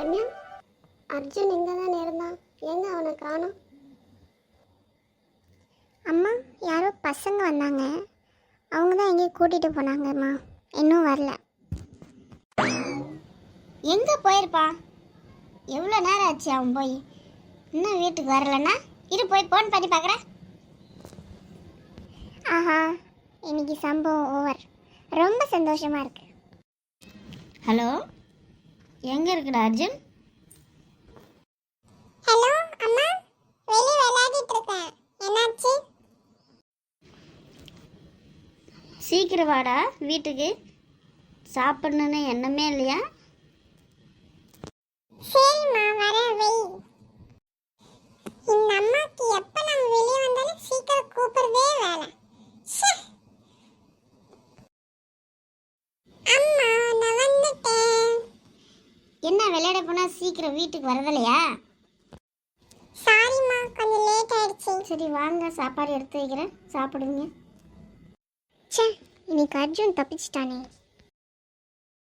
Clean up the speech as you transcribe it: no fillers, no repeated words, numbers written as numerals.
கன்யா, அர்ஜுன் இங்கே தான் இருந்தான். எங்க அவனை காணோம்? அம்மா, யாரோ பசங்க வந்தாங்க, அவங்க தான் எங்கேயும் கூட்டிகிட்டு போனாங்கம்மா. இன்னும் வரல. எங்கே போயிருப்பான்? எவ்வளோ நேரம் ஆச்சு அவன் போய்? இன்னும் வீட்டுக்கு வரலன்னா இரு போய் ஃபோன் பண்ணி பார்க்குறேன். ஆஹா, இன்னைக்கு சம்பவம் ஓவர். ரொம்ப சந்தோஷமாக இருக்கு. ஹலோ, எங்கே இருக்குடா அர்ஜுன்? ஹலோ அம்மா, வெளியே விளையாடிட்டு இருக்கேன். என்னாச்சு? சீக்கிரம் வாடா வீட்டுக்கு. சாப்பிடணுன்னு எண்ணமே இல்லையா? சரிம்மா, வரேன், வை. இந்த அம்மாக்கு எப்போ நம்ம வெளியே வந்தாலும் சீக்கிரம் கூப்பிடுறதே வேலை. அம்மா, நான் வந்துட்டேன். என்ன விளையாட போனால் சீக்கிரம் வீட்டுக்கு வரதில்லையா? சாரிம்மா, கொஞ்சம் லேட் ஆயிடுச்சு. சரி வாங்க, சாப்பாடு எடுத்து வைக்கிறேன், சாப்பிடுங்க. ச்சே, இன்னைக்கு அர்ஜுன் தப்பிச்சிட்டானே.